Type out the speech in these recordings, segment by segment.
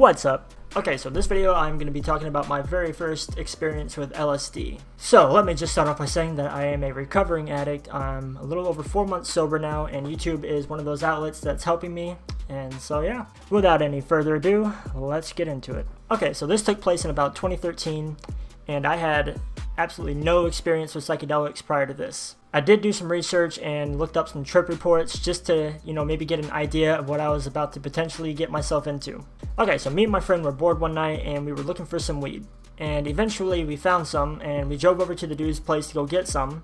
What's up? Okay, so this video I'm going to be talking about my very first experience with LSD. So let me just start off by saying that I am a recovering addict. I'm a little over 4 months sober now, and YouTube is one of those outlets that's helping me. And so yeah, without any further ado, let's get into it. Okay, so this took place in about 2013, and I had absolutely no experience with psychedelics prior to this. I did do some research and looked up some trip reports just to, maybe get an idea of what I was about to potentially get myself into. Okay, so me and my friend were bored one night and we were looking for some weed. And eventually we found some and we drove over to the dude's place to go get some.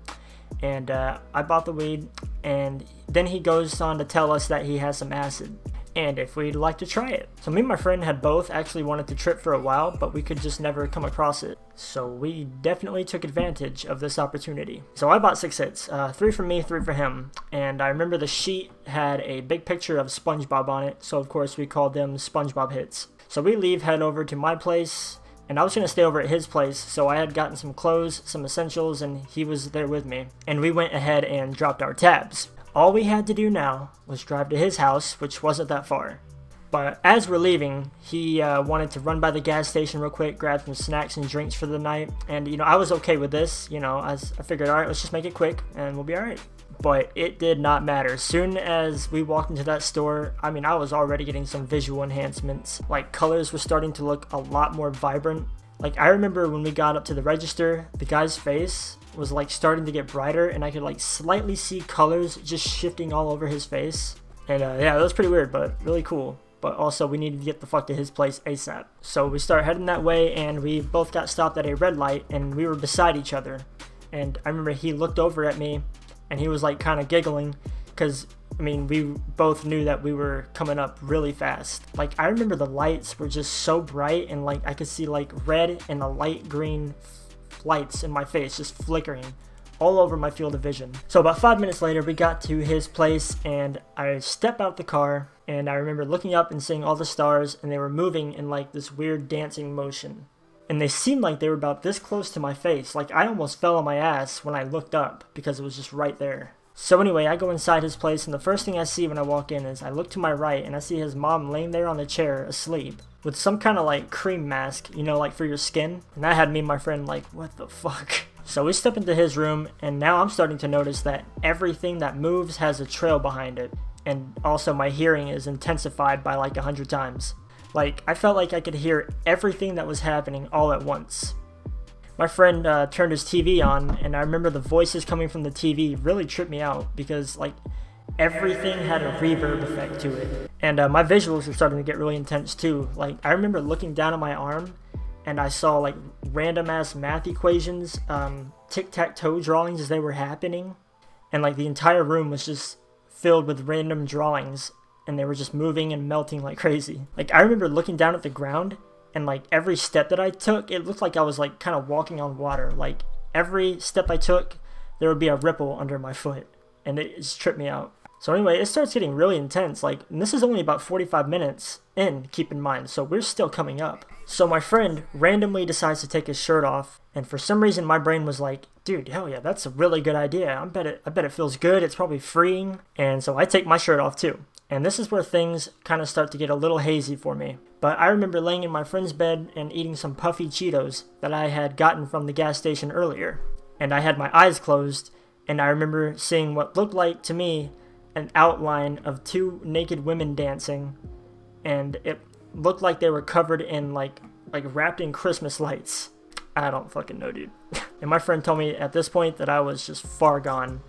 And I bought the weed, and then he goes on to tell us that he has some acid and if we'd like to try it. So me and my friend had both actually wanted to trip for a while, but we could just never come across it. So we definitely took advantage of this opportunity. So I bought 6 hits, 3 for me, 3 for him. And I remember the sheet had a big picture of SpongeBob on it, so of course we called them SpongeBob hits. So we leave, head over to my place, and I was going to stay over at his place, so I had gotten some clothes, some essentials, and he was there with me. And we went ahead and dropped our tabs. All we had to do now was drive to his house, which wasn't that far. But as we're leaving, he wanted to run by the gas station real quick, grab some snacks and drinks for the night. And, I was okay with this. I figured, alright, let's just make it quick and we'll be alright. But it did not matter. As soon as we walked into that store, I was already getting some visual enhancements. Like, colors were starting to look a lot more vibrant. Like, I remember when we got up to the register, the guy's face was like starting to get brighter, and I could like slightly see colors just shifting all over his face. And yeah, that was pretty weird, but really cool. But also, we needed to get the fuck to his place ASAP. So we started heading that way, and we both got stopped at a red light, and we were beside each other. And I remember he looked over at me, and he was like kind of giggling, because we both knew that we were coming up really fast. Like, I remember the lights were just so bright, and like I could see like red and a light green lights in my face just flickering all over my field of vision. So about 5 minutes later, we got to his place, and I stepped out the car, and I remember looking up and seeing all the stars, and they were moving in like this weird dancing motion. And they seemed like they were about this close to my face. Like, I almost fell on my ass when I looked up because it was just right there. So anyway, I go inside his place, and the first thing I see when I walk in is I look to my right, and I see his mom laying there on the chair asleep with some kind of like cream mask, like for your skin. And that had me and my friend like, what the fuck? So we step into his room, and now I'm starting to notice that everything that moves has a trail behind it. And also my hearing is intensified by like 100 times. Like, I felt like I could hear everything that was happening all at once. My friend turned his TV on, and I remember the voices coming from the TV really tripped me out because like everything had a reverb effect to it. And my visuals were starting to get really intense too. Like, I remember looking down at my arm, and I saw like random ass math equations, tic-tac-toe drawings as they were happening. And like the entire room was just filled with random drawings, and they were just moving and melting like crazy. Like, I remember looking down at the ground, and like every step that I took, it looked like I was like kind of walking on water. Like, every step I took, there would be a ripple under my foot, and it just tripped me out. So anyway, it starts getting really intense, and this is only about 45 minutes in, keep in mind, so we're still coming up. So my friend randomly decides to take his shirt off, and for some reason my brain was like, dude, hell yeah, that's a really good idea. I bet it feels good, it's probably freeing. And so I take my shirt off too. And this is where things kind of start to get a little hazy for me. But I remember laying in my friend's bed and eating some puffy Cheetos that I had gotten from the gas station earlier. And I had my eyes closed, and I remember seeing what looked like to me an outline of 2 naked women dancing, and it looked like they were covered in like wrapped in Christmas lights. I don't fucking know, dude. And my friend told me at this point that I was just far gone.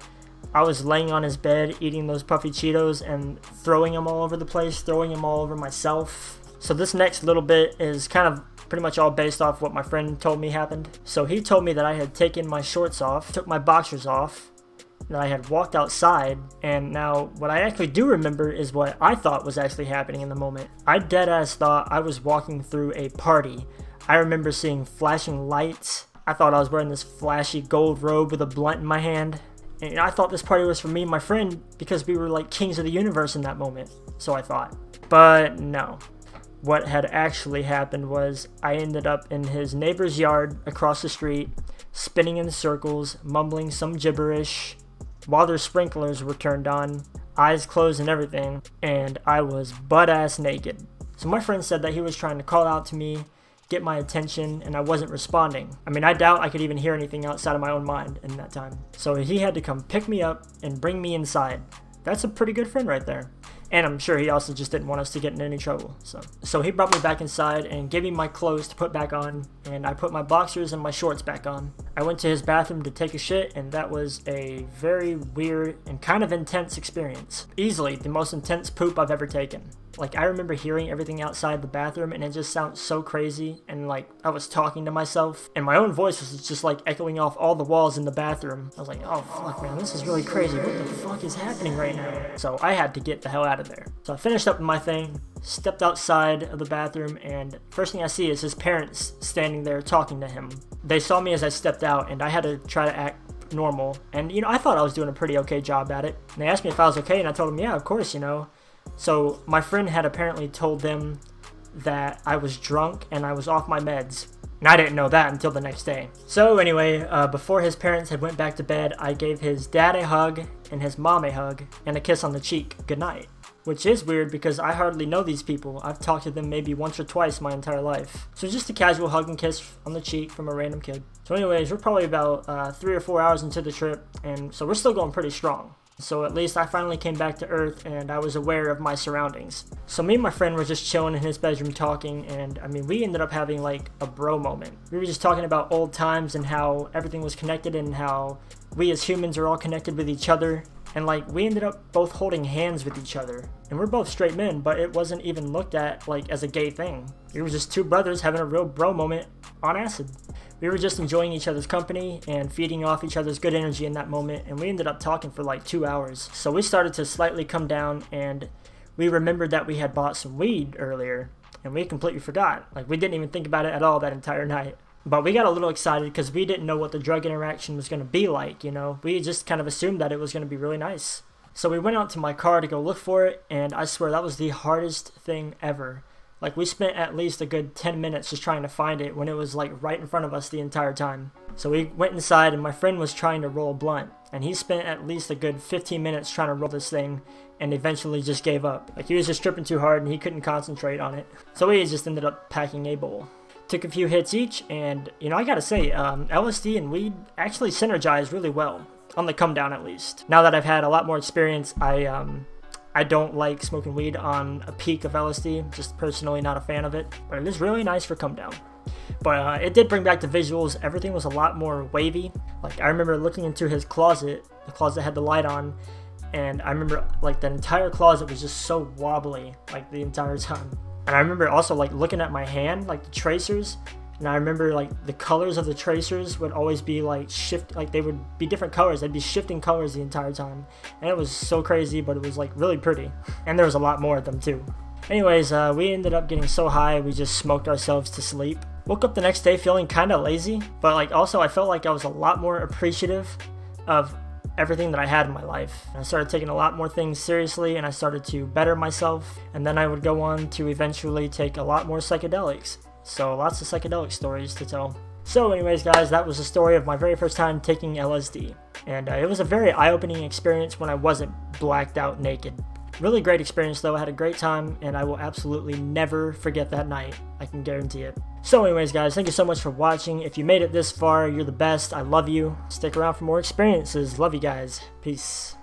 I was laying on his bed eating those puffy Cheetos and throwing them all over the place, throwing them all over myself. So this next little bit is kind of pretty much all based off what my friend told me happened. So he told me that I had taken my shorts off, took my boxers off, that I had walked outside, and now what I actually do remember is what I thought was actually happening in the moment. I deadass thought I was walking through a party. I remember seeing flashing lights. I thought I was wearing this flashy gold robe with a blunt in my hand. And I thought this party was for me and my friend because we were like kings of the universe in that moment. So I thought. But no. What had actually happened was I ended up in his neighbor's yard across the street, spinning in circles, mumbling some gibberish, while their sprinklers were turned on, eyes closed and everything, and I was butt-ass naked. So my friend said that he was trying to call out to me, get my attention, and I wasn't responding. I mean, I doubt I could even hear anything outside of my own mind in that time. So he had to come pick me up and bring me inside. That's a pretty good friend right there. And I'm sure he also just didn't want us to get in any trouble. So he brought me back inside and gave me my clothes to put back on, and I put my boxers and my shorts back on. I went to his bathroom to take a shit, and that was a very weird and kind of intense experience. Easily the most intense poop I've ever taken. Like, I remember hearing everything outside the bathroom, and it just sounds so crazy, and like I was talking to myself, and my own voice was just like echoing off all the walls in the bathroom. I was like, oh fuck man, this is really crazy. What the fuck is happening right now? So I had to get the hell out of there. So I finished up my thing, stepped outside of the bathroom, and first thing I see is his parents standing there talking to him. They saw me as I stepped out, and I had to try to act normal, and you know, I thought I was doing a pretty okay job at it. And they asked me if I was okay, and I told them, yeah, of course, you know. So my friend had apparently told them that I was drunk and I was off my meds. And I didn't know that until the next day. So anyway, before his parents had went back to bed, I gave his dad a hug and his mom a hug and a kiss on the cheek. Good night. Which is weird because I hardly know these people. I've talked to them maybe once or twice my entire life. So just a casual hug and kiss on the cheek from a random kid. So anyways, we're probably about 3 or 4 hours into the trip, and so we're still going pretty strong. So at least I finally came back to Earth and I was aware of my surroundings. So me and my friend were just chilling in his bedroom talking, and I mean, we ended up having like a bro moment. We were just talking about old times and how everything was connected and how we as humans are all connected with each other. And like, we ended up both holding hands with each other. And we're both straight men, but it wasn't even looked at like as a gay thing. We were just two brothers having a real bro moment on acid. We were just enjoying each other's company and feeding off each other's good energy in that moment, and we ended up talking for like 2 hours. So we started to slightly come down, and we remembered that we had bought some weed earlier, and we completely forgot. Like, we didn't even think about it at all that entire night. But we got a little excited because we didn't know what the drug interaction was going to be like, you know. We just kind of assumed that it was going to be really nice. So we went out to my car to go look for it, and I swear that was the hardest thing ever. Like, we spent at least a good 10 minutes just trying to find it when it was like right in front of us the entire time. So we went inside, and my friend was trying to roll a blunt, and he spent at least a good 15 minutes trying to roll this thing and eventually just gave up. Like, he was just tripping too hard and he couldn't concentrate on it. So we just ended up packing a bowl. Took a few hits each, and you know, I gotta say, LSD and weed actually synergize really well, on the come down at least. Now that I've had a lot more experience, I don't like smoking weed on a peak of LSD, just personally not a fan of it, but it is really nice for come down. But it did bring back the visuals. Everything was a lot more wavy. Like, I remember looking into his closet, the closet had the light on, and I remember like the entire closet was just so wobbly like the entire time. And I remember also like looking at my hand, like the tracers, and I remember like the colors of the tracers would always be like like they would be different colors. They'd be shifting colors the entire time, and it was so crazy, but it was like really pretty. And there was a lot more of them too. Anyways, we ended up getting so high we just smoked ourselves to sleep. Woke up the next day feeling kind of lazy, but like also I felt like I was a lot more appreciative of everything that I had in my life. I started taking a lot more things seriously, and I started to better myself, and then I would go on to eventually take a lot more psychedelics. So lots of psychedelic stories to tell. So anyways guys, that was the story of my very first time taking LSD. And it was a very eye-opening experience when I wasn't blacked out naked. Really great experience though, I had a great time, and I will absolutely never forget that night. I can guarantee it. So anyways guys, thank you so much for watching. If you made it this far, you're the best. I love you. Stick around for more experiences. Love you guys. Peace.